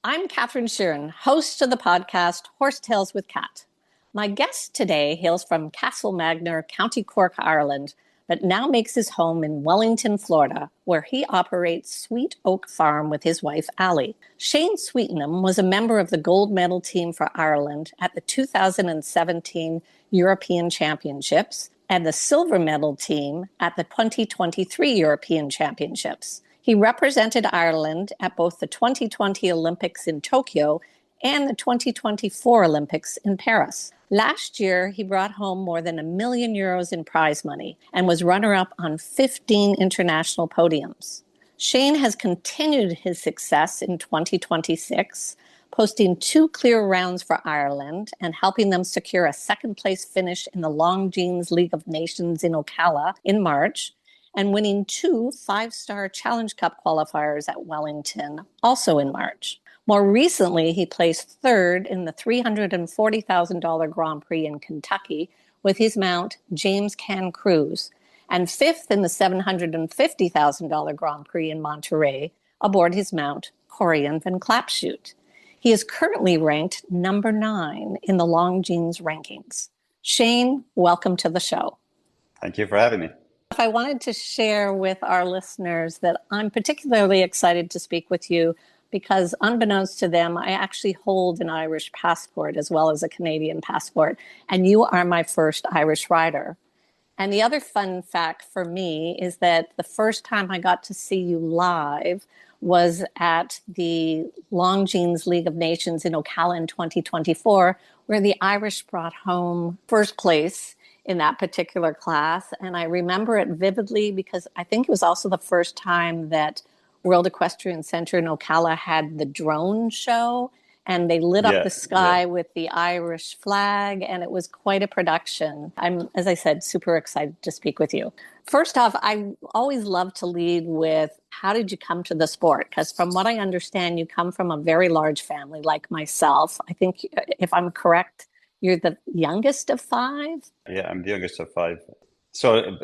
I'm Catherine Sheeran, host of the podcast Horse Tales with Cat. My guest today hails from Castlemagner, County Cork, Ireland, but now makes his home in Wellington, Florida, where he operates Sweet Oak Farm with his wife, Ali. Shane Sweetnam was a member of the gold medal team for Ireland at the 2017 European Championships and the silver medal team at the 2023 European Championships. He represented Ireland at both the 2020 Olympics in Tokyo and the 2024 Olympics in Paris. Last year, he brought home more than €1 million in prize money and was runner-up on 15 international podiums. Shane has continued his success in 2026, posting 2 clear rounds for Ireland and helping them secure a second-place finish in the Longines League of Nations in Ocala in March, and winning 2 5-star Challenge Cup qualifiers at Wellington, also in March. More recently, he placed third in the $340,000 Grand Prix in Kentucky with his mount, James Can Cruz, and fifth in the $750,000 Grand Prix in Monterey aboard his mount, Corian Van Clapshoot. He is currently ranked number 9 in the Longines rankings. Shane, welcome to the show. Thank you for having me. I wanted to share with our listeners that I'm particularly excited to speak with you because unbeknownst to them, I actually hold an Irish passport as well as a Canadian passport, and you are my first Irish rider. And the other fun fact for me is that the first time I got to see you live was at the Longines League of Nations in Ocala in 2024, where the Irish brought home first place in that particular class. And I remember it vividly because I think it was also the first time that World Equestrian Center in Ocala had the drone show, and they lit up the sky with the Irish flag, and it was quite a production. I'm, as I said, super excited to speak with you. First off, I always love to lead with, how did you come to the sport? Because from what I understand, you come from a very large family like myself. I think, if I'm correct, you're the youngest of 5? Yeah, I'm the youngest of 5. So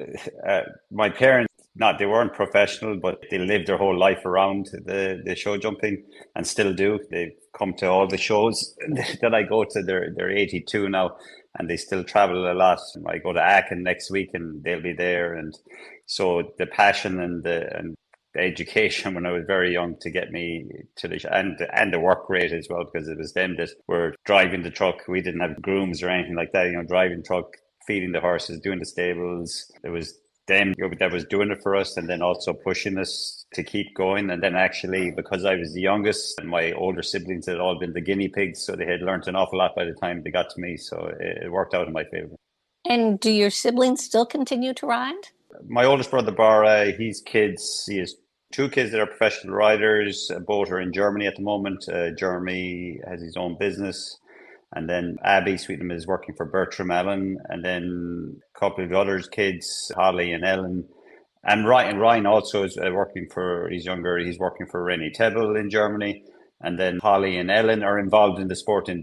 my parents, they weren't professional, but they lived their whole life around the show jumping and still do. They've come to all the shows that I go to. They're 82 now, and they still travel a lot. I go to Aachen next week and they'll be there. And so the passion and the education when I was very young to get me to the and the work rate as well, because it was them that were driving the truck. We didn't have grooms or anything like that, driving truck, feeding the horses, doing the stables. It was them that was doing it for us, and then also pushing us to keep going. And then actually, because I was the youngest and my older siblings had all been the guinea pigs, so they had learned an awful lot by the time they got to me, so it worked out in my favor. And do your siblings still continue to ride? My oldest brother Bara, he has 2 kids that are professional riders. Both are in Germany at the moment. Jeremy has his own business. And then Abby Sweetnam is working for Bertram Allen. And then a couple of others kids, Holly and Ellen. And Ryan also is working for, he's younger, he's working for Rennie Tebel in Germany. And then Holly and Ellen are involved in the sport in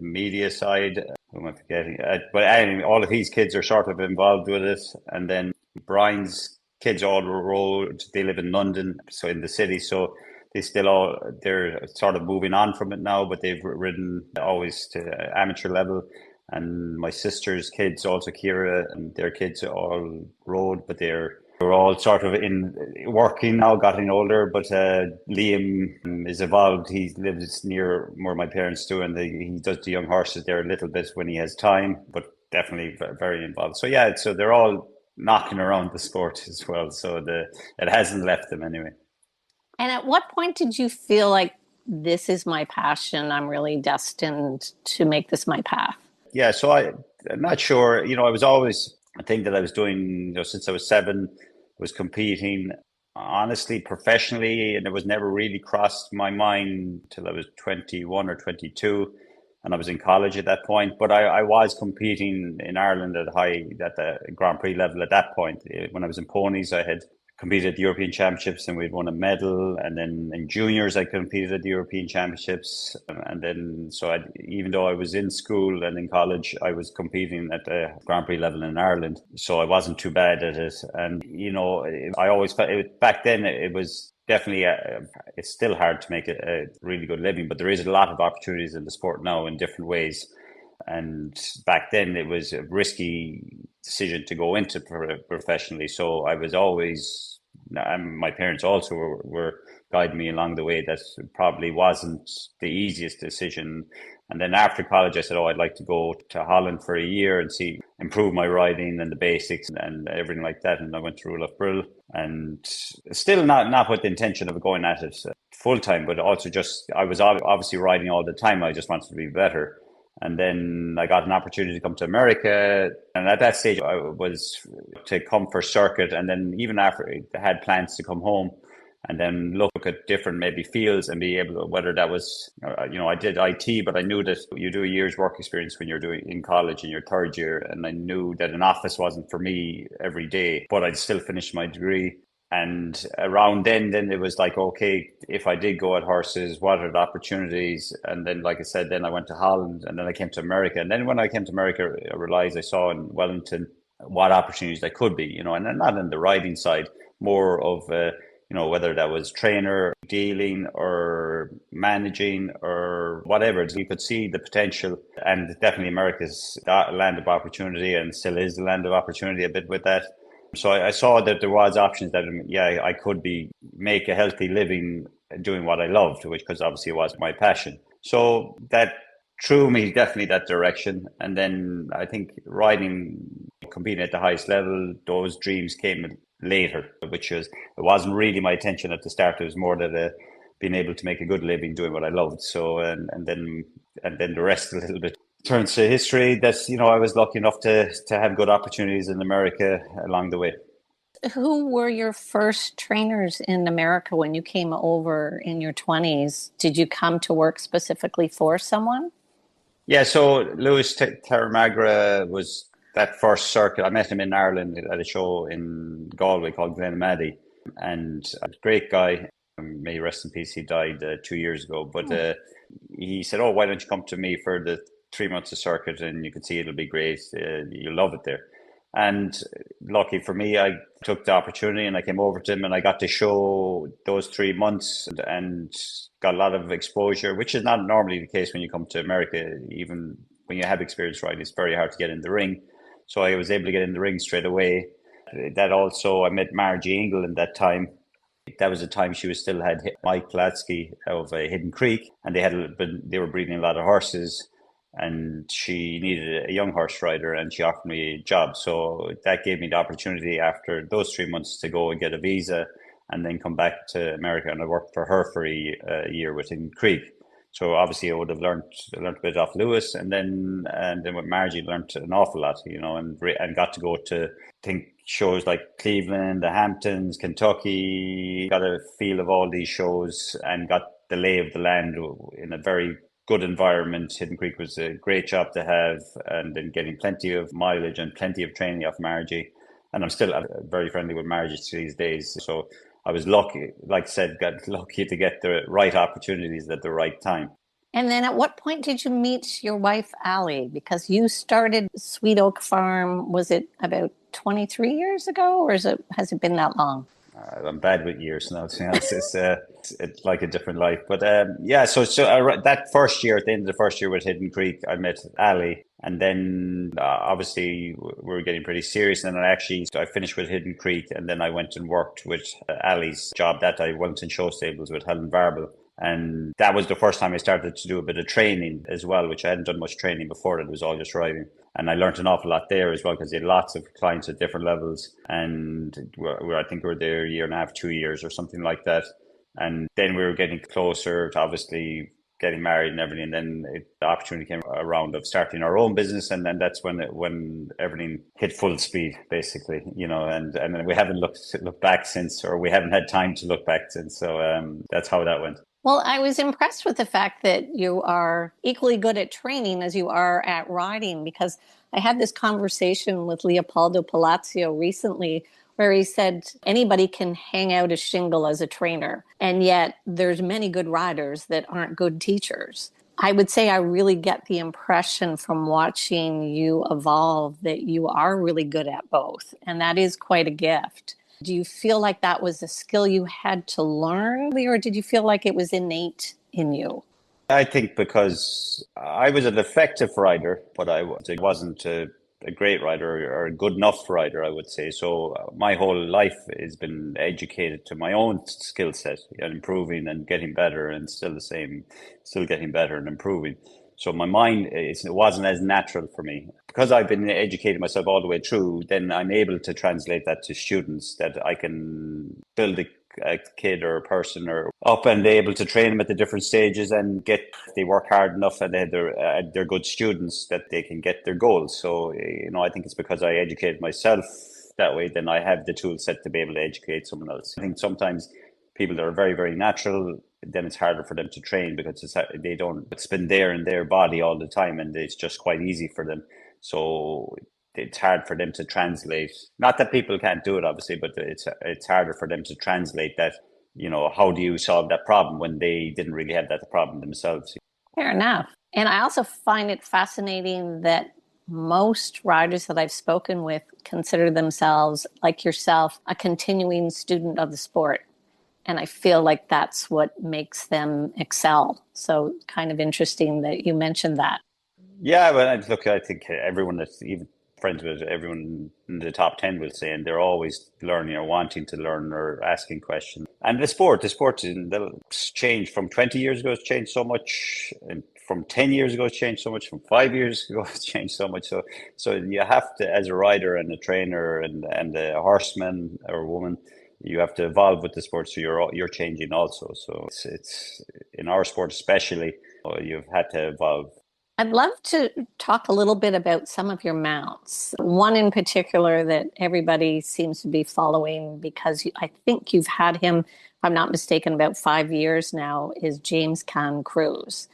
media side. Who am I forgetting? But anyway, all of these kids are sort of involved with it. And then Brian's kids all rode. They live in London, so in the city. So they're sort of moving on from it now, but they've ridden always to amateur level. And my sister's kids, also Kira, and their kids all rode, but they're all sort of in working now, getting older. But Liam is evolved. He lives near where my parents do, and he does the young horses there a little bit when he has time, but definitely very involved. So yeah, so they're all knocking around the sport as well. So it hasn't left them anyway. And at what point did you feel like, this is my passion, I'm really destined to make this my path? Yeah, so I'm not sure. I was always, a thing that I was doing since I was 7, was competing, honestly, professionally, and it was never really crossed my mind till I was 21 or 22, and I was in college at that point. But I was competing in Ireland at the Grand Prix level at that point. When I was in ponies, I had competed at the European Championships and we'd won a medal. And then in juniors, I competed at the European Championships. And then, even though I was in school and in college, I was competing at the Grand Prix level in Ireland. So I wasn't too bad at it. And, I always felt back then it was definitely, it's still hard to make a really good living, but there is a lot of opportunities in the sport now in different ways. And back then it was a risky decision to go into professionally. So I was always, and my parents also were guiding me along the way that probably wasn't the easiest decision. And then after college, I said, I'd like to go to Holland for a year and improve my riding and the basics and everything like that. And I went to Rule of Brill, and still not with the intention of going at it full time, but also just, I was obviously riding all the time. I just wanted to be better. And then I got an opportunity to come to America. And at that stage, I was to come for circuit. And then even after I had plans to come home and then look at different maybe fields and be able to, whether that was, I did IT, but I knew that you do a year's work experience when you're doing in college in your third year. And I knew that an office wasn't for me every day, but I'd still finish my degree. And around then it was like, okay, if I did go at horses, what are the opportunities? And then, like I said, then I went to Holland and then I came to America. And then when I came to America, I realized I saw in Wellington what opportunities there could be, and not on the riding side, more of, whether that was trainer, dealing or managing or whatever. You could see the potential, and definitely America's land of opportunity and still is the land of opportunity a bit with that. So I saw that there was options that, I could make a healthy living doing what I loved, because obviously it was my passion. So that threw me definitely that direction. And then I think riding, competing at the highest level, those dreams came later, it wasn't really my intention at the start. It was more that being able to make a good living doing what I loved. So, and then the rest a little bit turns to history. That's, I was lucky enough to have good opportunities in America along the way. Who were your first trainers in America when you came over in your 20s? Did you come to work specifically for someone? Yeah, so Louis Terramagra was that first circuit. I met him in Ireland at a show in Galway called Glenmaddy, and a great guy. May he rest in peace. He died 2 years ago, but he said, "Oh, why don't you come to me for the 3 months of circuit, and you can see it'll be great. You'll love it there." And lucky for me, I took the opportunity and I came over to him and I got to show those 3 months and got a lot of exposure, which is not normally the case when you come to America. Even when you have experience riding, it's very hard to get in the ring. So I was able to get in the ring straight away. That also, I met Margie Ingle in that time. That was the time she was still had Mike Platsky of Hidden Creek, and they were breeding a lot of horses. And she needed a young horse rider, and she offered me a job. So that gave me the opportunity after those 3 months to go and get a visa and then come back to America. And I worked for her for a year within Creek. So obviously I would have learned a bit off Lewis, and then with Margie learned an awful lot, and got to go to shows like Cleveland, the Hamptons, Kentucky. Got a feel of all these shows and got the lay of the land in a very good environment. Hidden Creek was a great job to have, and then getting plenty of mileage and plenty of training off Margie. And I'm still very friendly with Margie these days. So I was lucky, like I said, got lucky to get the right opportunities at the right time. And then at what point did you meet your wife, Allie? Because you started Sweet Oak Farm, was it about 23 years ago, or has it been that long? I'm bad with years now, to be honest. It's like a different life. But so that first year, at the end of the first year with Hidden Creek, I met Ali. And then obviously we were getting pretty serious. And then I finished with Hidden Creek, and then I went and worked with Ali's job that I Wellington Show Stables with Helen Varble. And that was the first time I started to do a bit of training as well, which I hadn't done much training before. It was all just riding. And I learned an awful lot there as well, because they had lots of clients at different levels. And I think we were there a year and a half, 2 years or something like that. And then we were getting closer to obviously getting married and everything. And then the opportunity came around of starting our own business. And then that's when everything hit full speed, basically, and then we haven't looked back since, or we haven't had time to look back since. So that's how that went. Well, I was impressed with the fact that you are equally good at training as you are at riding, because I had this conversation with Leopoldo Palacio recently where he said anybody can hang out a shingle as a trainer, and yet there's many good riders that aren't good teachers. I would say I really get the impression from watching you evolve that you are really good at both, and that is quite a gift. Do you feel like that was a skill you had to learn, or did you feel like it was innate in you? I think because I was an effective rider, but I wasn't a great rider or a good enough rider, I would say. So my whole life has been educated to my own skill set and improving and getting better and still the same, still getting better and improving. So my mind, it wasn't as natural for me. Because I've been educating myself all the way through, then I'm able to translate that to students, that I can build a kid or a person or up and able to train them at the different stages and get, if they work hard enough and they're good students, that they can get their goals. So, I think it's because I educated myself that way, then I have the tool set to be able to educate someone else. I think sometimes people that are very, very natural, then it's harder for them to train because it's been there in their body all the time and it's just quite easy for them. So it's hard for them to translate. Not that people can't do it, obviously, but it's harder for them to translate that. How do you solve that problem when they didn't really have that problem themselves? Fair enough. And I also find it fascinating that most riders that I've spoken with consider themselves, like yourself, a continuing student of the sport. And I feel like that's what makes them excel. So kind of interesting that you mentioned that. Yeah, but look, I think everyone that's even friends with everyone in the top 10 will say, and they're always learning or wanting to learn or asking questions. And the sport that's changed from 20 years ago, it's changed so much. And from 10 years ago, it's changed so much. From 5 years ago, it's changed so much. So you have to, as a rider and a trainer and a horseman or woman, you have to evolve with the sport. So you're changing also. So it's in our sport especially, you've had to evolve. I'd love to talk a little bit about some of your mounts. One in particular that everybody seems to be following because I think you've had him, if I'm not mistaken, about 5 years now, is James Can Cruz.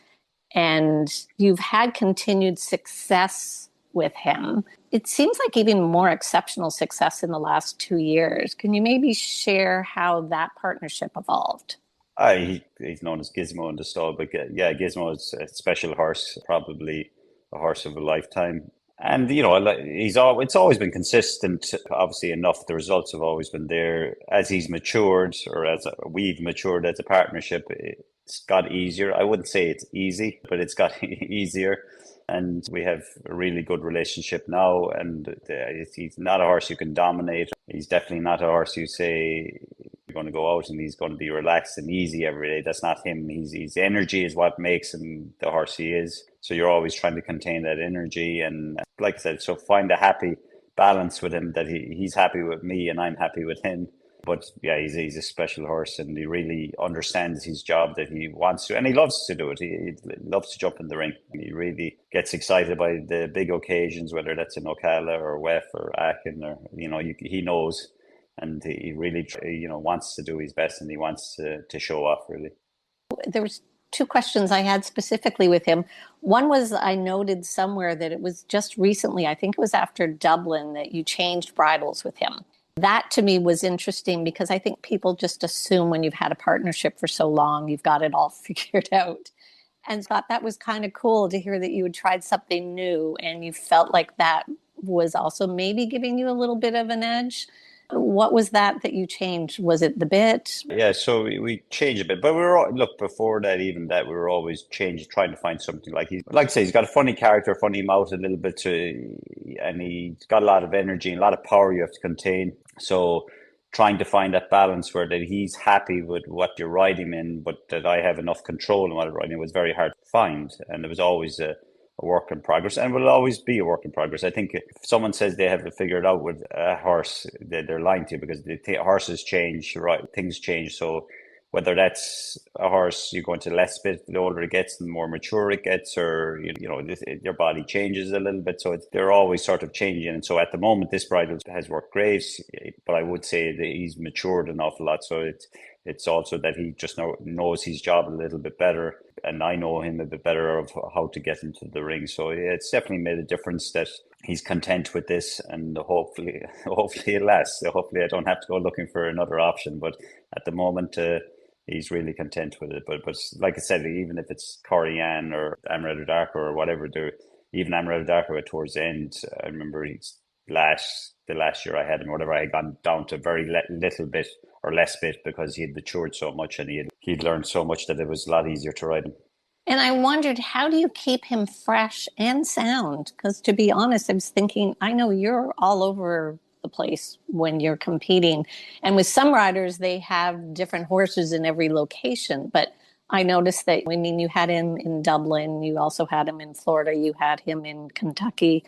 And you've had continued success with him. It seems like even more exceptional success in the last 2 years. Can you maybe share how that partnership evolved? He's known as Gizmo in the stall, but yeah, Gizmo is a special horse, probably a horse of a lifetime. And it's always been consistent, obviously enough. The results have always been there as he's matured, or as we've matured as a partnership. It's got easier. I wouldn't say it's easy, but it's got easier. And we have a really good relationship now. And he's not a horse you can dominate. He's definitely not a horse you say you're going to go out and he's going to be relaxed and easy every day. That's not him. His energy is what makes him the horse he is. So you're always trying to contain that energy. And like I said, so find a happy balance with him, that he's happy with me and I'm happy with him. But yeah, he's a special horse and he really understands his job, that he wants to, and he loves to do it. He loves to jump in the ring. He really gets excited by the big occasions, whether that's in Ocala or WEF or Aachen, or, he knows, and he really, wants to do his best and he wants to show off, really. There was two questions I had specifically with him. One was, I noted somewhere that it was just recently, I think it was after Dublin, that you changed bridles with him. That to me was interesting because I think people just assume when you've had a partnership for so long, you've got it all figured out. And thought that was kind of cool to hear that you had tried something new and you felt like that was also maybe giving you a little bit of an edge. What was that you changed? Was it the bit? Yeah, so we changed a bit, but look, before that, even that, we were always trying to find something. Like I say, he's got a funny character, funny mouth a little bit, and he's got a lot of energy and a lot of power you have to contain. So trying to find that balance where that he's happy with what you're riding in, but that I have enough control in what I'm riding was very hard to find. And it was always a work in progress, and will always be a work in progress. I think if someone says they have it figured out with a horse, they're lying to you, because horses change, right? Things change. So whether that's a horse you go into less bit, the older it gets, the more mature it gets, or your body changes a little bit. So they're always sort of changing. And so at the moment, this bridle has worked great, but I would say that he's matured an awful lot. So it's also that he just knows his job a little bit better, and I know him a bit better of how to get into the ring. So yeah, it's definitely made a difference that he's content with this, and hopefully it lasts. So hopefully I don't have to go looking for another option. But at the moment, he's really content with it. But like I said, even if it's Corian or Amaretto Darko or whatever, even Amaretto Darko towards the end, I remember the last year I had him, or whatever, I had gone down to very little bit or less bit because he had matured so much and he'd learned so much that it was a lot easier to ride him. And I wondered, how do you keep him fresh and sound? Because to be honest, I was thinking, I know you're all over the place when you're competing. And with some riders, they have different horses in every location. But I noticed that, I mean, you had him in Dublin, you also had him in Florida, you had him in Kentucky.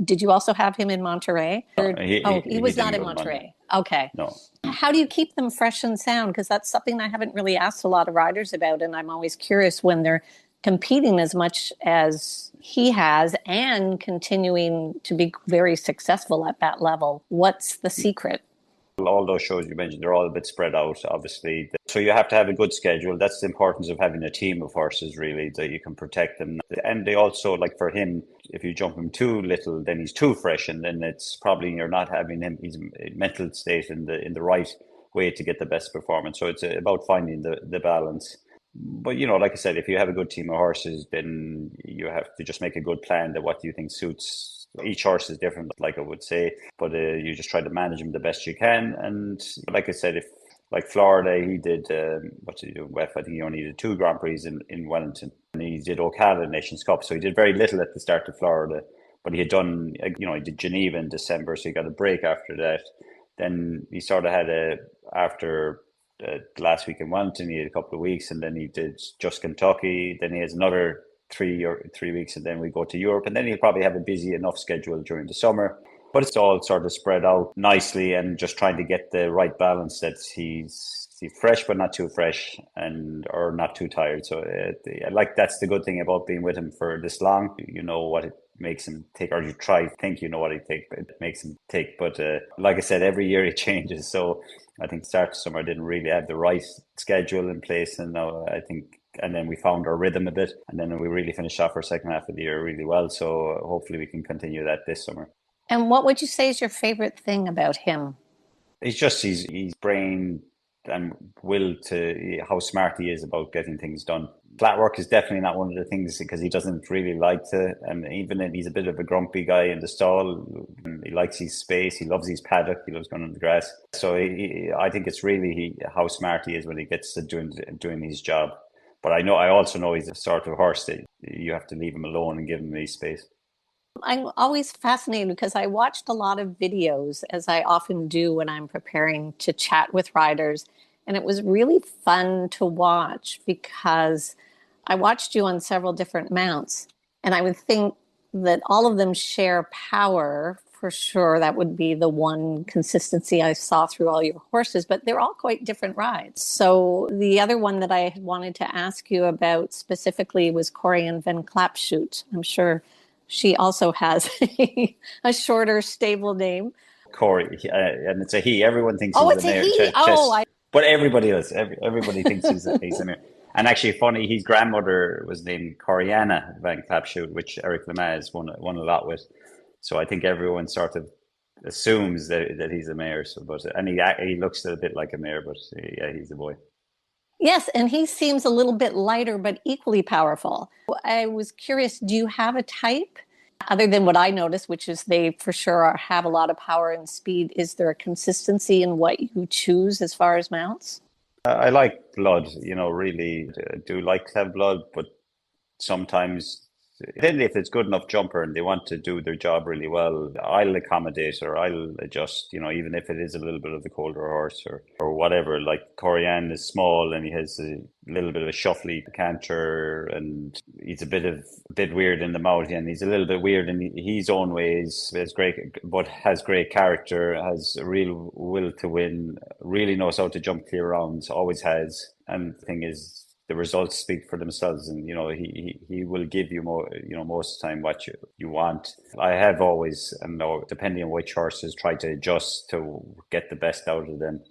Did you also have him in Monterey? He was not in Monterey. Okay. No. How do you keep them fresh and sound? Because that's something I haven't really asked a lot of riders about. And I'm always curious when they're competing as much as he has and continuing to be very successful at that level. What's the secret? All those shows you mentioned, they're all a bit spread out, obviously. So you have to have a good schedule. That's the importance of having a team of horses, really, that you can protect them. And they also, like for him, if you jump him too little, then he's too fresh, and then it's probably you're not having him, his mental state in the right way to get the best performance. So it's about finding the balance. But, like I said, if you have a good team of horses, then you have to just make a good plan that what do you think suits. Each horse is different, like I would say, but you just try to manage them the best you can. And like I said, if like Florida, he did, what did he do? I think he only did 2 Grand Prix in Wellington. And he did Ocala Nations Cup, so he did very little at the start of Florida. But he had done, he did Geneva in December, so he got a break after that. Then he sort of had after last week in Wellington, he had a couple of weeks, and then he did just Kentucky. Then he has another 3 weeks, and then we go to Europe, and then he'll probably have a busy enough schedule during the summer. But it's all sort of spread out nicely, and just trying to get the right balance that he's fresh but not too fresh, or not too tired. So that's the good thing about being with him for this long. You know what it makes him take, or you think you know what he take, but it makes him take. But like I said, every year it changes. So I think start of summer didn't really have the right schedule in place, and now I think. And then we found our rhythm a bit, and then we really finished off our second half of the year really well. So hopefully we can continue that this summer. And what would you say is your favorite thing about him? It's just his brain and will to how smart he is about getting things done. Flat work is definitely not one of the things because he doesn't really like to, and even then he's a bit of a grumpy guy in the stall. He likes his space. He loves his paddock. He loves going on the grass. So I think it's really how smart he is when he gets to doing his job. But I also know he's a sort of horse that you have to leave him alone and give him his space. I'm always fascinated because I watched a lot of videos, as I often do when I'm preparing to chat with riders. And it was really fun to watch because I watched you on several different mounts. And I would think that all of them share power. For sure, that would be the one consistency I saw through all your horses, but they're all quite different rides. So the other one that I wanted to ask you about specifically was Corian Van Klapshoot. I'm sure she also has a shorter, stable name. Corey, and it's a he. Everyone thinks he's a mare. He? But everybody does. Everybody thinks he's a mare. And actually, funny, his grandmother was named Coriana Van Klapshoot, which Eric Lemaze won a lot with. So I think everyone sort of assumes that he's a mare. So, and he looks a bit like a mare, but yeah, he's a boy. Yes, and he seems a little bit lighter, but equally powerful. I was curious, do you have a type? Other than what I noticed, which is they for sure have a lot of power and speed, is there a consistency in what you choose as far as mounts? I like blood, really do like to have blood, but sometimes then if it's good enough jumper and they want to do their job really well, I'll accommodate or I'll adjust, even if it is a little bit of the colder horse or whatever. Like Corian is small and he has a little bit of a shuffly canter and he's a bit weird in the mouth and he's a little bit weird in his own ways, but has great character, has a real will to win, really knows how to jump clear rounds, always has. And the thing is, the results speak for themselves, and he will give you more, most of the time what you want. I have always, and depending on which horses, tried to adjust to get the best out of them.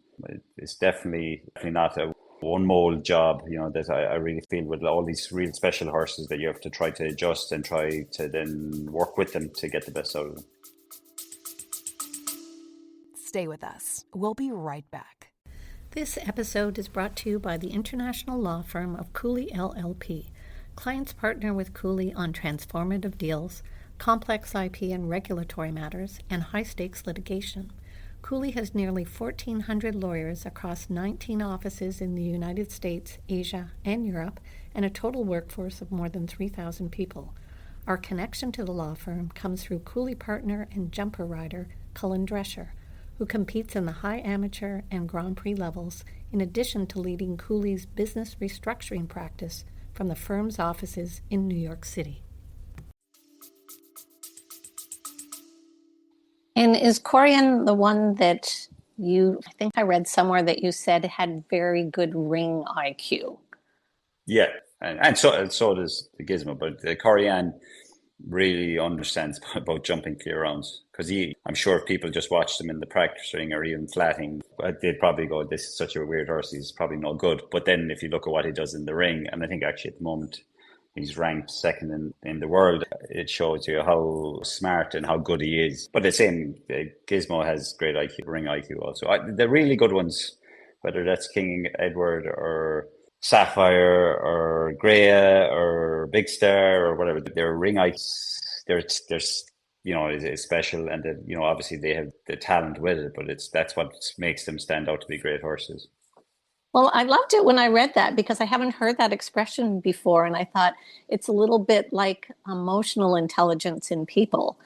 It's definitely not one mold job, that I really feel with all these real special horses that you have to try to adjust and try to then work with them to get the best out of them. Stay with us. We'll be right back. This episode is brought to you by the international law firm of Cooley LLP. Clients partner with Cooley on transformative deals, complex IP and regulatory matters, and high-stakes litigation. Cooley has nearly 1,400 lawyers across 19 offices in the United States, Asia, and Europe, and a total workforce of more than 3,000 people. Our connection to the law firm comes through Cooley partner and jumper rider Cullen Drescher, who competes in the high amateur and Grand Prix levels, in addition to leading Cooley's business restructuring practice from the firm's offices in New York City. And is Corian the one that I think I read somewhere that you said had very good ring IQ? Yeah, and so does the Gizmo, but the Corian really understands about jumping clear rounds, because I'm sure if people just watched him in the practice ring or even flatting, they'd probably go, this is such a weird horse, he's probably no good. But then if you look at what he does in the ring, and I think actually at the moment he's ranked second in the world, it shows you how smart and how good he is. But the same, Gizmo has great IQ, ring IQ also. The really good ones, whether that's King Edward or Sapphire or Greya or Big Star or whatever, their ring IQ, is special, and obviously they have the talent with it, but that's what makes them stand out to be great horses. Well, I loved it when I read that, because I haven't heard that expression before, and I thought it's a little bit like emotional intelligence in people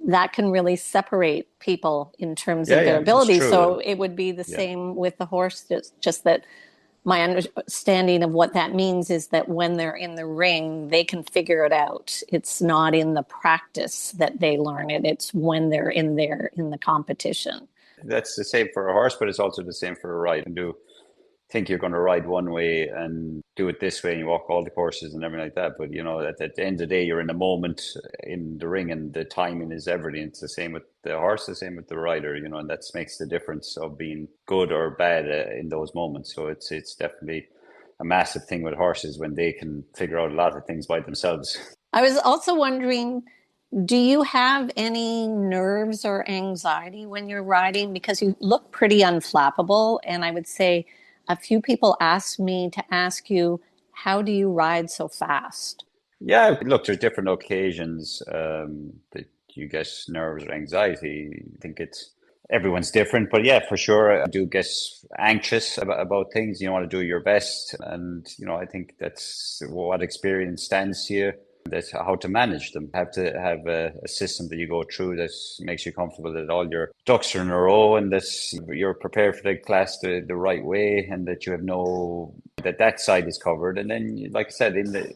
that can really separate people in terms of their ability. So it would be the same with the horse, just that my understanding of what that means is that when they're in the ring, they can figure it out. It's not in the practice that they learn it. It's when they're in the competition. That's the same for a horse, but it's also the same for a ride. And think you're going to ride one way and do it this way, and you walk all the courses and everything like that. But at the end of the day, you're in a moment in the ring, and the timing is everything. It's the same with the horse, the same with the rider, and that makes the difference of being good or bad in those moments. So it's definitely a massive thing with horses when they can figure out a lot of things by themselves. I was also wondering, do you have any nerves or anxiety when you're riding? Because you look pretty unflappable, and I would say a few people asked me to ask you, how do you ride so fast? Yeah, look, there's different occasions that you get nerves or anxiety. I think everyone's different, but yeah, for sure, I do get anxious about things. You want to do your best, and I think that's what experience stands to you. That's how to manage them. Have to have a system that you go through that makes you comfortable that all your ducks are in a row, and that you're prepared for the class the right way, and that you have that side is covered. And then, like I said,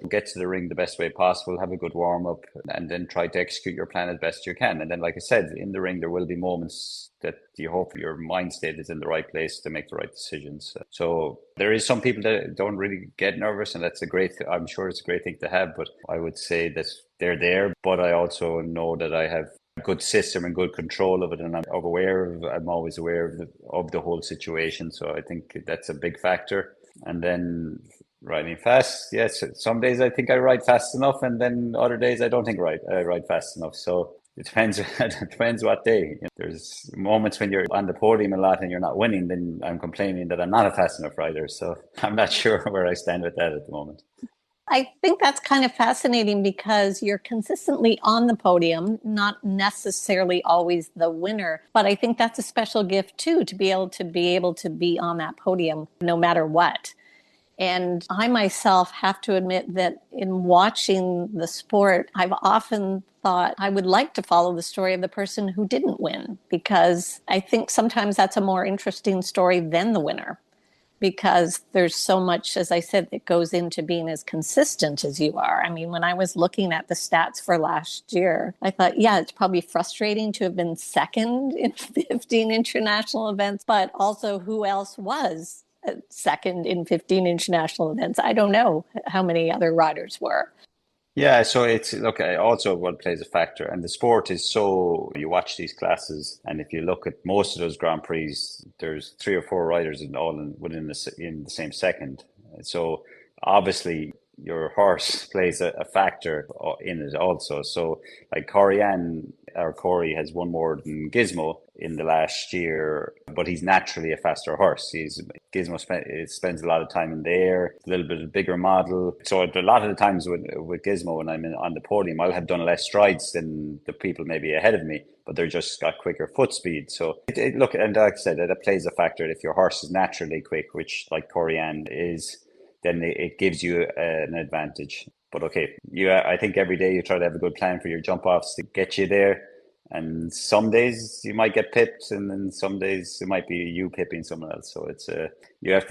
get to the ring the best way possible, have a good warm up, and then try to execute your plan as best you can. And then, like I said, in the ring, there will be moments that you hope your mind state is in the right place to make the right decisions. So there is some people that don't really get nervous, and I'm sure it's a great thing to have, but I would say that they're there. But I also know that I have a good system and good control of it, and I'm always aware of the whole situation. So I think that's a big factor. And then riding fast, yes, some days I think I ride fast enough, and then other days I don't think I ride fast enough. So it depends. It depends what day. There's moments when you're on the podium a lot and you're not winning, then I'm complaining that I'm not a fast enough rider. So I'm not sure where I stand with that at the moment. I think that's kind of fascinating, because you're consistently on the podium, not necessarily always the winner. But I think that's a special gift too, to be able to be on that podium no matter what. And I myself have to admit that in watching the sport, I've often thought I would like to follow the story of the person who didn't win, because I think sometimes that's a more interesting story than the winner, because there's so much, as I said, that goes into being as consistent as you are. I mean, when I was looking at the stats for last year, I thought, yeah, it's probably frustrating to have been second in 15 international events, but also who else was second in 15 international events? I don't know how many other riders were. Yeah, so it's look, also what plays a factor, and the sport is so you watch these classes, and if you look at most of those Grand Prix, there's three or four riders within in the same second. So obviously your horse plays a factor in it also. So like Corey has won more than Gizmo in the last year, but he's naturally a faster horse. Spends a lot of time in the air, a little bit of bigger model. So a lot of the times with Gizmo, when on the podium, I'll have done less strides than the people maybe ahead of me, but they're just got quicker foot speed. So look, and like I said, it plays a factor. If your horse is naturally quick, which like Corianne is, then it gives you an advantage. But okay, I think every day you try to have a good plan for your jump offs to get you there. And some days you might get pipped, and then some days it might be you pipping someone else. So it's you have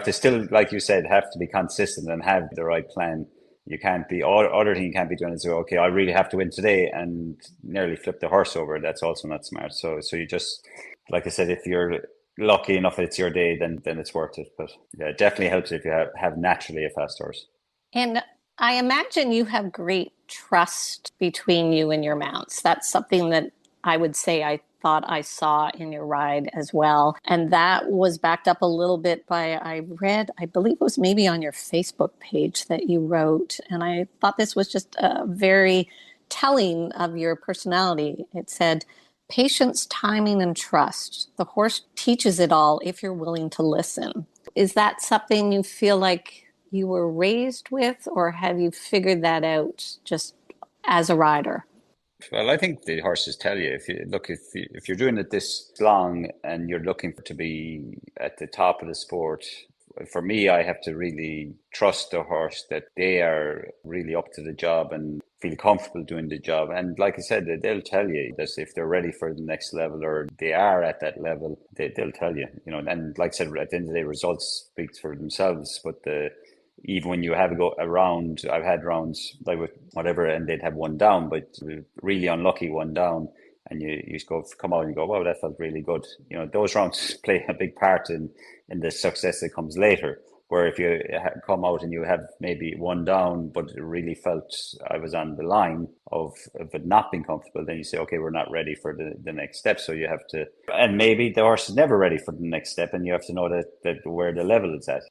to still, like you said, have to be consistent and have the right plan. You can't be other thing you can't be doing is okay, I really have to win today and nearly flip the horse over. That's also not smart. So you just, like I said, if you're lucky enough it's your day, then it's worth it. But yeah, it definitely helps if you have naturally a fast horse. And I imagine you have great trust between you and your mounts. That's something that I would say I thought I saw in your ride as well. And that was backed up a little bit by, I believe it was maybe on your Facebook page that you wrote. And I thought this was just very telling of your personality. It said, patience, timing, and trust. The horse teaches it all if you're willing to listen. Is that something you feel like you were raised with, or have you figured that out just as a rider? Well, I think the horses tell you if you're doing it this long and you're looking to be at the top of the sport. For me, I have to really trust the horse that they are really up to the job and feel comfortable doing the job. And like I said, they'll tell you that if they're ready for the next level or they are at that level, they'll tell you. And like I said, at the end of the day, results speak for themselves. But even when you have a round, I've had rounds like with whatever, and they'd have one down, but really unlucky one down, and you come out and you go, wow, that felt really good. Those rounds play a big part in the success that comes later. Where if you come out and you have maybe one down, but it really felt I was on the line of it not being comfortable, then you say, okay, we're not ready for the next step. So you have to, and maybe the horse is never ready for the next step, and you have to know that where the level is at.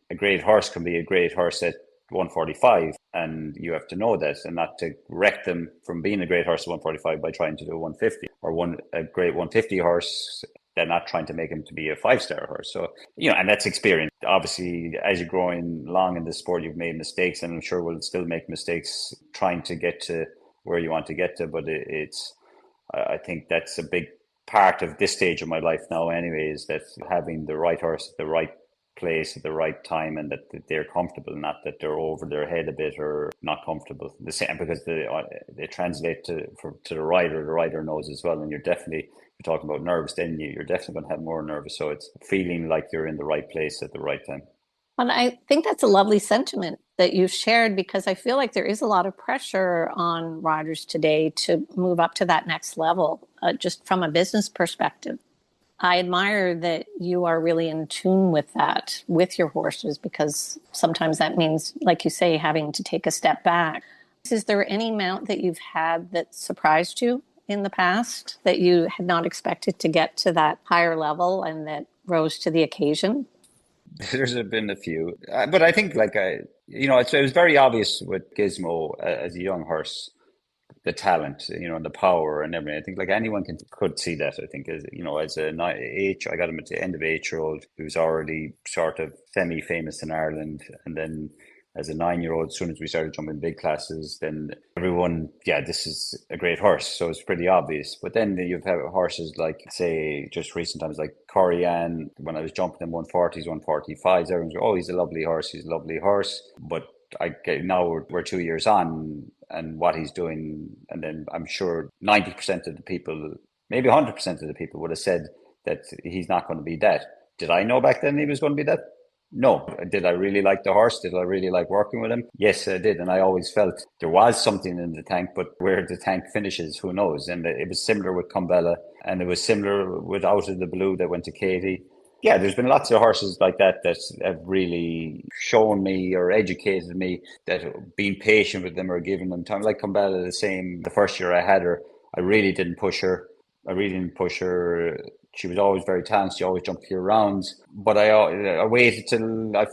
A great horse can be a great horse at 145, and you have to know that, and not to wreck them from being a great horse at 145 by trying to do 150, or a great 150 horse. They're not trying to him to be a 5-star horse. So, and that's experience. Obviously, as you're growing along in the sport, you've made mistakes, and I'm sure we'll still make mistakes trying to get to where you want to get to. But I think that's a big part of this stage of my life now anyway, is that having the right horse at the right place at the right time, and that they're comfortable, not that they're over their head a bit or not comfortable. The same, because they translate to the rider. The rider knows as well, and you're talking about nerves, then you're definitely going to have more nerves. So it's feeling like you're in the right place at the right time. And I think that's a lovely sentiment that you've shared, because I feel like there is a lot of pressure on riders today to move up to that next level, just from a business perspective. I admire that you are really in tune with that, with your horses, because sometimes that means, like you say, having to take a step back. Is there any mount that you've had that surprised you in the past, that you had not expected to get to that higher level and that rose to the occasion? There's been a few, but I think it was very obvious with Gizmo as a young horse, the talent, and the power and everything. I think anyone could see that. I think as I got him at the end of 8-year-old, he was already sort of semi-famous in Ireland, and then as a 9-year-old, as soon as we started jumping big classes, then everyone, this is a great horse. So it's pretty obvious. But then you've had horses like, say, just recent times, like Corianne, when I was jumping in 140s, 145s, everyone's like, oh, he's a lovely horse. But now we're 2 years on, and what he's doing, and then I'm sure 90% of the people, maybe 100% of the people would have said that he's not going to be that. Did I know back then he was going to be that? No. Did I really like the horse? Did I really like working with him? Yes, I did. And I always felt there was something in the tank, but where the tank finishes, who knows? And it was similar with Cumbella, and it was similar with Out of the Blue that went to Katie. Yeah, there's been lots of horses like that that have really shown me or educated me, that being patient with them or giving them time. Like Kumbala, the same. The first year I had her, I really didn't push her. I really didn't push her. She was always very talented. She always jumped clear rounds. But I waited till I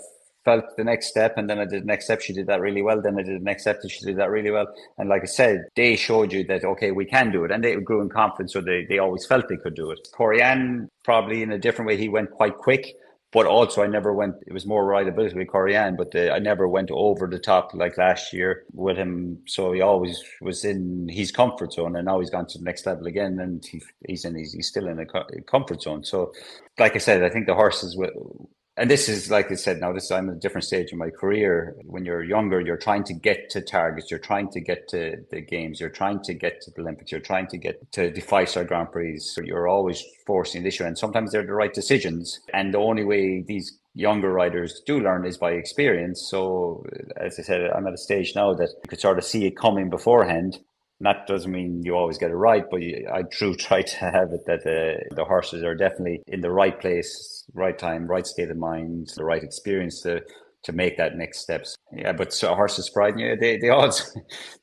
felt the next step, and then I did the next step. She did that really well. Then I did the next step, and she did that really well. And like I said, they showed you that, okay, we can do it. And they grew in confidence, so they always felt they could do it. Corian, probably in a different way, he went quite quick. But also, I never went, it was more rideability with Corian, but I never went over the top like last year with him. So he always was in his comfort zone, and now he's gone to the next level again, and he's still in a comfort zone. So, like I said, I think the horses will. And this is, like I said, now I'm at a different stage in my career. When you're younger, you're trying to get to targets. You're trying to get to the games. You're trying to get to the Olympics. You're trying to get to the 5-star Grand Prix. So you're always forcing the issue. And sometimes they're the right decisions. And the only way these younger riders do learn is by experience. So, as I said, I'm at a stage now that you could sort of see it coming beforehand. And that doesn't mean you always get it right, but I do try to have it that the horses are definitely in the right place, right time, right state of mind, the right experience to make that next steps. Yeah, but so horses pride, yeah, they all,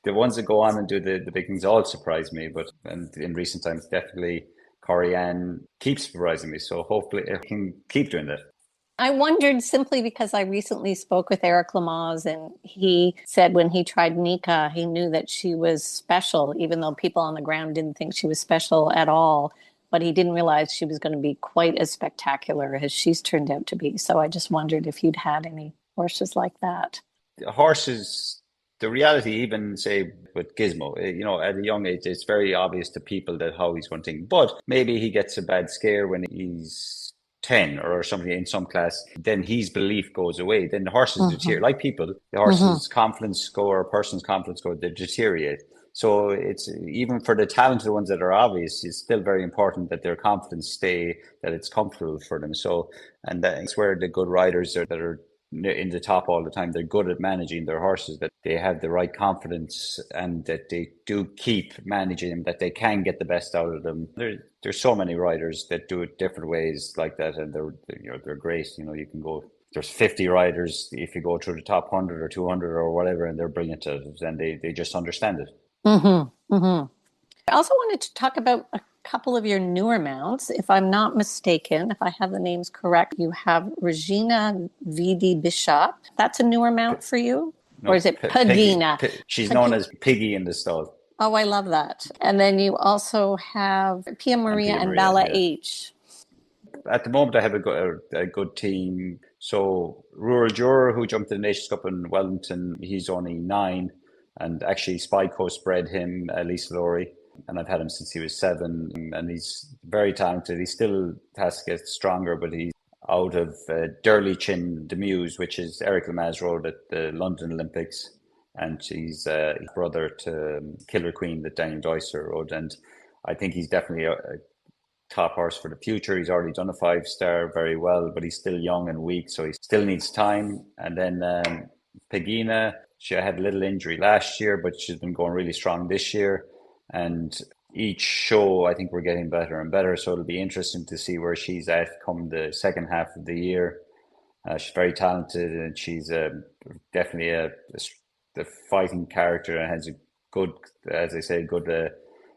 the ones that go on and do the big things all surprise me. But and in recent times, definitely Corian keeps surprising me. So hopefully it can keep doing that. I wondered simply because I recently spoke with Eric Lamaze, and he said when he tried Nika, he knew that she was special, even though people on the ground didn't think she was special at all. But he didn't realize she was going to be quite as spectacular as she's turned out to be. So I just wondered if you'd had any horses like that. Horses, the reality, even say with Gizmo, at a young age, it's very obvious to people that how he's going to think. But maybe he gets a bad scare when he's 10 or something in some class, then his belief goes away. Then the horses deteriorate. Like people, the horse's confidence score, a person's confidence score, they deteriorate. So it's even for the talented ones that are obvious, it's still very important that their confidence stay, that it's comfortable for them. So, and that's where the good riders that are in the top all the time, they're good at managing their horses, that they have the right confidence and that they do keep managing them, that they can get the best out of them. There's so many riders that do it different ways like that, and they're great. You can go. There's 50 riders if you go through the top 100 or 200 or whatever, and they're brilliant at it, and they just understand it. I also wanted to talk about a couple of your newer mounts. If I'm not mistaken, if I have the names correct, you have Regina VD Bishop. That's a newer mount for you? No, or is it Pagina? She's known as Piggy in the stall. Oh, I love that. And then you also have Pia Maria and Bala H. At the moment, I have a good team. So Rural Juror, who jumped the Nations Cup in Wellington, he's only 9. And actually, Spy Coast bred him, Lisa Laurie. And I've had him since he was 7. And he's very talented. He still has to get stronger, but he's out of Durley Chin, the Muse, which is Eric Lamaze rode at the London Olympics. And he's brother to Killer Queen that Daniel Deusser rode. And I think he's definitely a top horse for the future. He's already done a 5-star very well, but he's still young and weak, so he still needs time. And then Pegina, she had a little injury last year, but she's been going really strong this year. And each show, I think we're getting better and better. So it'll be interesting to see where she's at come the second half of the year. She's very talented, and she's definitely a fighting character and has a good, as I say, good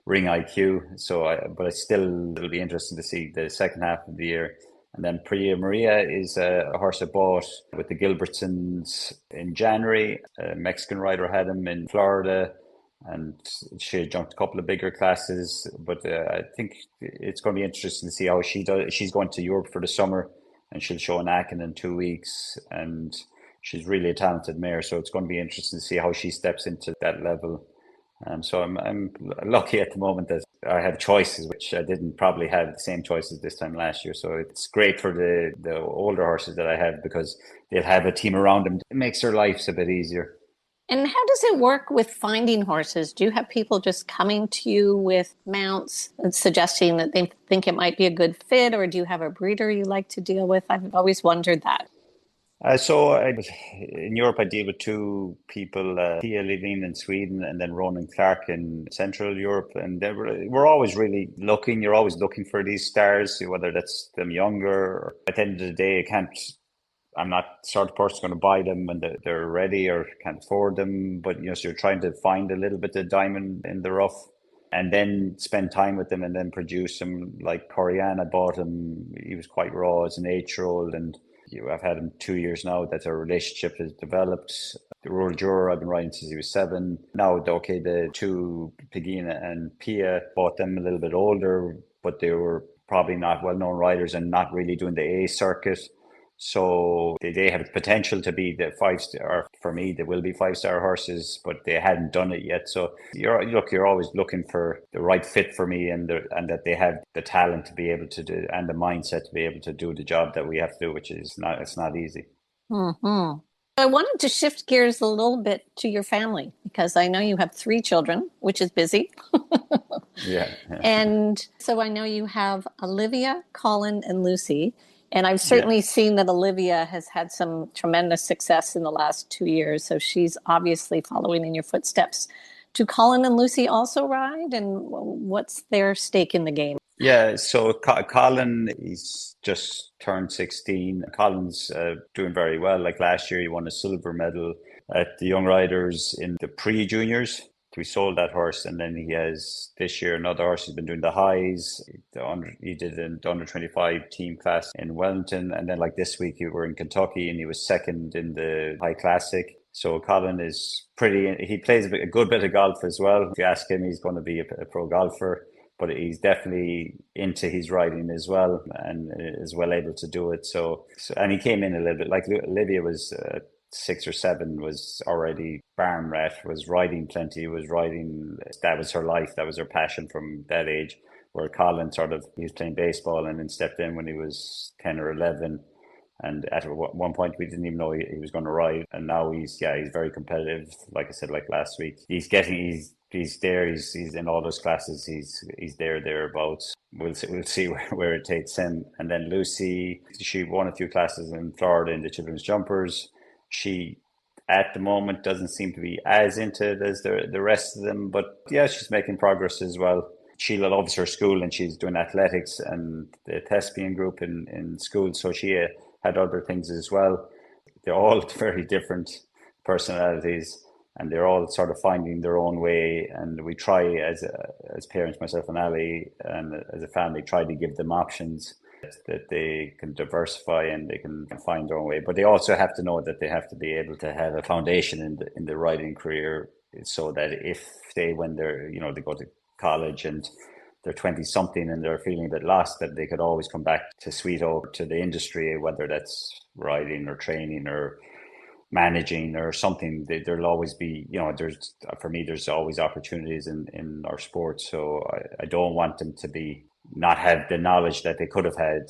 ring IQ. So, but it'll be interesting to see the second half of the year. And then Priya Maria is a horse I bought with the Gilbertsons in January. A Mexican rider had him in Florida, and she jumped a couple of bigger classes. But I think it's going to be interesting to see how she does. She's going to Europe for the summer, and she'll show in Aachen in 2 weeks. And she's really a talented mare, so it's going to be interesting to see how she steps into that level. So I'm lucky at the moment that I have choices, which I didn't probably have the same choices this time last year. So it's great for the older horses that I have, because they'll have a team around them. It makes their lives a bit easier. And how does it work with finding horses? Do you have people just coming to you with mounts and suggesting that they think it might be a good fit, or do you have a breeder you like to deal with? I've always wondered that. In Europe, I deal with two people, Pia living in Sweden and then Ronan Clark in Central Europe. And we're always really looking, you're always looking for these stars, whether that's them younger. Or at the end of the day, I'm not the sort of person going to buy them when they're ready or can't afford them. But, so you're trying to find a little bit of diamond in the rough and then spend time with them and then produce them. Like Corian, I bought him. He was quite raw as an 8-year-old, and I've had him 2 years now that our relationship has developed. The Royal Juror I've been riding since he was 7. Now, okay, the two, Pegina and Pia, bought them a little bit older, but they were probably not well-known riders and not really doing the A circuit. So they have potential to be the 5-star, or for me, they will be 5-star horses, but they hadn't done it yet. So you're always looking for the right fit for me, and that they have the talent to be able to do, and the mindset to be able to do the job that we have to do, which is it's not easy. Mm-hmm. I wanted to shift gears a little bit to your family, because I know you have 3 children, which is busy. Yeah. And so I know you have Olivia, Colin, and Lucy. And I've Yeah. certainly seen that Olivia has had some tremendous success in the last 2 years. So she's obviously following in your footsteps. Do Colin and Lucy also ride? And what's their stake in the game? Yeah, so Colin, he's just turned 16. Colin's doing very well. Like last year, he won a silver medal at the Young Riders in the pre-juniors. We sold that horse, and then he has this year another horse. He's been doing the highs. He did in the under 25 team class in Wellington, and then like this week, we were in Kentucky, and he was second in the High Classic. So Colin is he plays a good bit of golf as well. If you ask him, he's going to be a pro golfer, but he's definitely into his riding as well and is well able to do it. And he came in a little bit, like Olivia was 6 or 7, was already barn rat, was riding plenty, that was her life, that was her passion from that age. Where Colin he was playing baseball and then stepped in when he was 10 or 11. And at one point, we didn't even know he was going to ride. And now he's very competitive. Like I said, like last week, he's there. He's in all those classes. He's thereabouts. We'll see where it takes him. And then Lucy, she won a few classes in Florida in the children's jumpers. She, at the moment, doesn't seem to be as into it as the rest of them. But yeah, she's making progress as well. She loves her school, and she's doing athletics and the thespian group in school. So she had other things as well. They're all very different personalities, and they're all sort of finding their own way. And we try as parents, myself and Ali, and as a family, try to give them options that they can diversify and they can find their own way. But they also have to know that they have to be able to have a foundation in the riding career, so that if when they go to college and they're 20 something and they're feeling a bit lost, that they could always come back to Sweeto, to the industry, whether that's riding or training or managing or something. There'll always be, there's always opportunities in our sport. So I don't want them to not have the knowledge that they could have had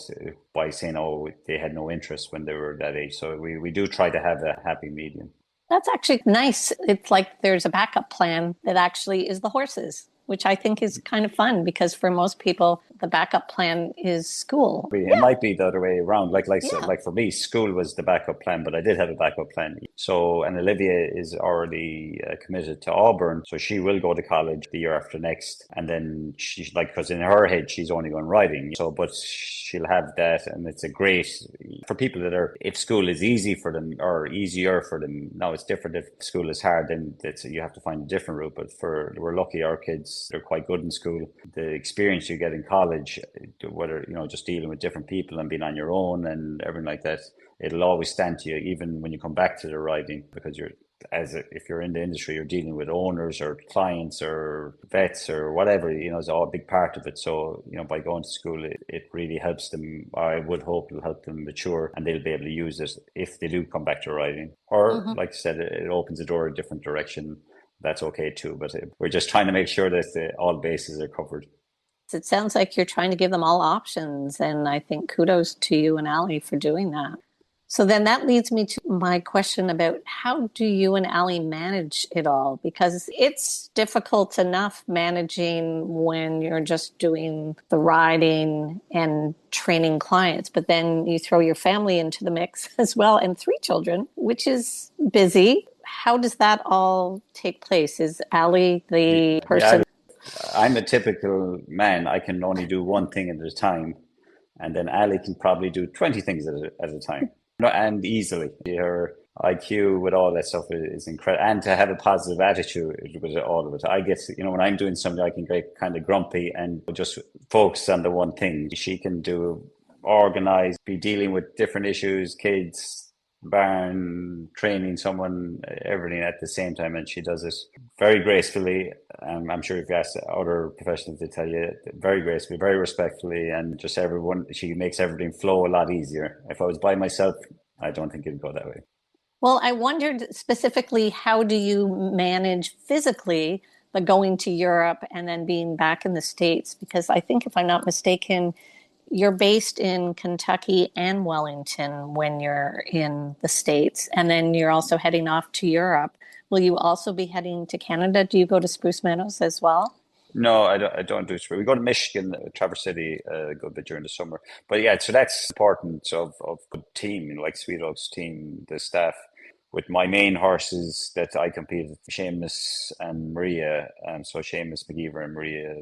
by saying, they had no interest when they were that age. So we do try to have a happy medium. That's actually nice. It's like there's a backup plan that actually is the horses, which I think is kind of fun, because for most people, the backup plan is school. It might be the other way around. Like for me, school was the backup plan, but I did have a backup plan. So, and Olivia is already committed to Auburn, so she will go to college the year after next. And then she's because in her head, she's only going riding. So, but she'll have that, and it's a great for people if school is easy for them or easier for them. Now it's different. If school is hard, then you have to find a different route. But we're lucky, our kids, they're quite good in school. The experience you get in college, whether just dealing with different people and being on your own and everything like that, it'll always stand to you, even when you come back to the riding, because if you're in the industry, you're dealing with owners or clients or vets or whatever. It's all a big part of it. So by going to school, it really helps them. I would hope it'll help them mature, and they'll be able to use it if they do come back to riding. Or like I said, it opens the door a different direction. That's okay too, but we're just trying to make sure that all bases are covered. It sounds like you're trying to give them all options, and I think kudos to you and Ali for doing that. So then that leads me to my question about how do you and Ali manage it all? Because it's difficult enough managing when you're just doing the riding and training clients, but then you throw your family into the mix as well and 3 children, which is busy. How does that all take place? Is Ali the Yeah, person? I'm a typical man. I can only do one thing at a time. And then Ali can probably do 20 things at a time. No, and easily. Her IQ with all that stuff is incredible. And to have a positive attitude with all of it. I get, when I'm doing something, I can get kind of grumpy and just focus on the one thing. She can do organize, be dealing with different issues, kids, barn, training someone, everything at the same time. And she does it very gracefully. I'm sure if you ask other professionals, they tell you very gracefully, very respectfully, and just everyone, she makes everything flow a lot easier. If I was by myself, I don't think it'd go that way. Well, I wondered specifically, how do you manage physically the going to Europe and then being back in the States? Because I think, if I'm not mistaken, you're based in Kentucky and Wellington when you're in the States, and then you're also heading off to Europe. Will you also be heading to Canada? Do you go to Spruce Meadows as well? No, I don't do spring. We go to Michigan, Traverse City, a good bit during the summer. But yeah, so that's important of good team, like Sweet Oaks team, the staff. With my main horses that I compete with, Seamus and Maria. So Seamus McGeever and Maria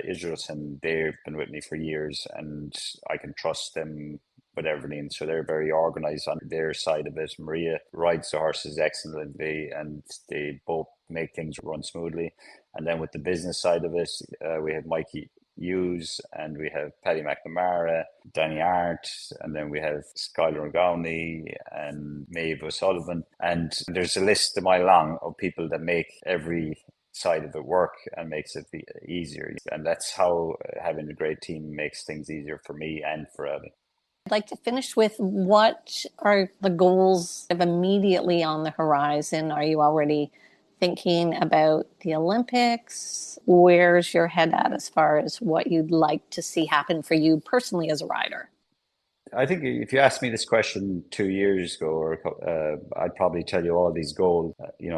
Israelson, they've been with me for years, and I can trust them with everything. So they're very organized on their side of it. Maria rides the horses excellently, and they both make things run smoothly. And then with the business side of it, we have Mikey Hughes, and we have Paddy McNamara, Danny Art, and then we have Skylar Gowney and Maeve O'Sullivan. And there's a list a mile long of people that make every side of it work and makes it be easier. And that's how having a great team makes things easier for me and for Ellie. I'd like to finish with, what are the goals immediately on the horizon? Are you already thinking about the Olympics? Where's your head at as far as what you'd like to see happen for you personally as a rider? I think if you asked me this question 2 years ago, I'd probably tell you all these goals,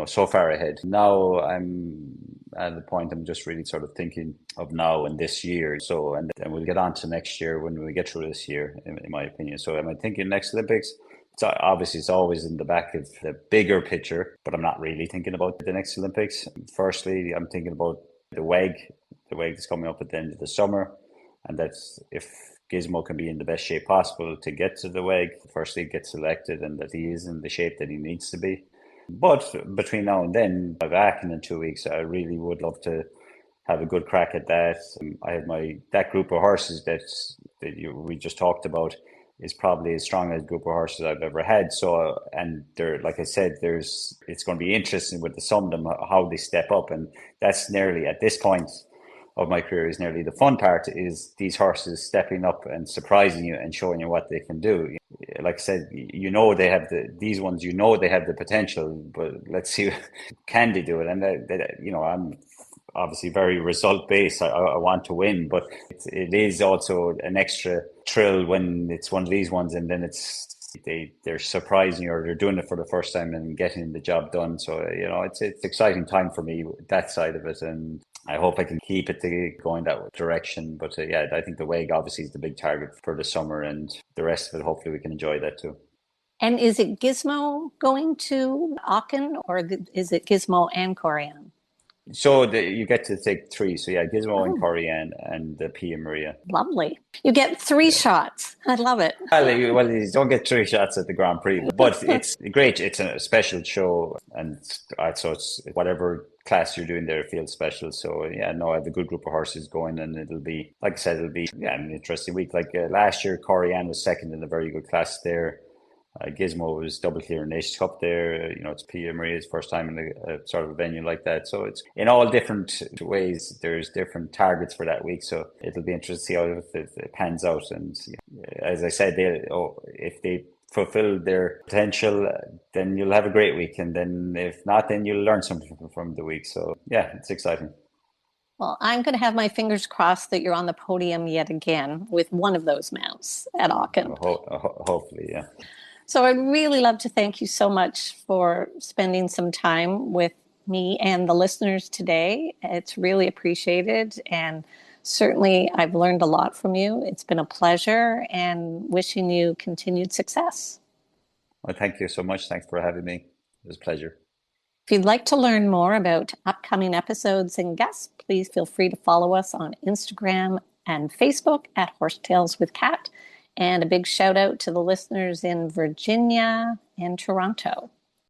so far ahead. Now I'm at the point I'm just really sort of thinking of now and this year. So, and then we'll get on to next year when we get through this year, in my opinion. So am I thinking next Olympics? Obviously, it's always in the back of the bigger picture, but I'm not really thinking about the next Olympics. Firstly, I'm thinking about the WEG that's coming up at the end of the summer. And that's if Gizmo can be in the best shape possible to get to the WEG, firstly get selected, and that he is in the shape that he needs to be. But between now and then, I'm back in 2 weeks. I really would love to have a good crack at that. I have that group of horses we just talked about is probably as strong a group of horses I've ever had. So, and they're, like I said, it's going to be interesting with some of them, how they step up. And that's nearly, at this point of my career, is nearly the fun part, is these horses stepping up and surprising you and showing you what they can do. Like I said, they have these ones, they have the potential, but let's see, can they do it? And I'm obviously very result based. I want to win, but it is also an extra thrill when it's one of these ones, and then they're surprising you, or they're doing it for the first time and getting the job done. So it's exciting time for me, that side of it, and I hope I can keep it going that direction. But I think the WEG obviously is the big target for the summer, and the rest of it, hopefully we can enjoy that too. And is it Gizmo going to Aachen, or is it Gizmo and Corian? So you get to take 3. So Gizmo and Corian and the Pia Maria. Lovely. You get 3 shots. I love it. Well, you don't get 3 shots at the Grand Prix, but it's great. It's a special show, and so it's whatever class you're doing there, it feels special. So I have a good group of horses going, and it'll be, like I said, an interesting week. Like last year, Corian was second in a very good class there. Gizmo was double clear in Nations Cup there. It's Pia Maria's first time in a sort of a venue like that. So it's in all different ways. There's different targets for that week. So it'll be interesting to see how it pans out. And as I said, if they fulfill their potential, then you'll have a great week. And then if not, then you'll learn something from the week. So it's exciting. Well, I'm going to have my fingers crossed that you're on the podium yet again with one of those mounts at Aachen. Hopefully, yeah. So I'd really love to thank you so much for spending some time with me and the listeners today. It's really appreciated. And certainly I've learned a lot from you. It's been a pleasure and wishing you continued success. Well, thank you so much. Thanks for having me. It was a pleasure. If you'd like to learn more about upcoming episodes and guests, please feel free to follow us on Instagram and Facebook at Horsetails with Kat. And a big shout out to the listeners in Virginia and Toronto.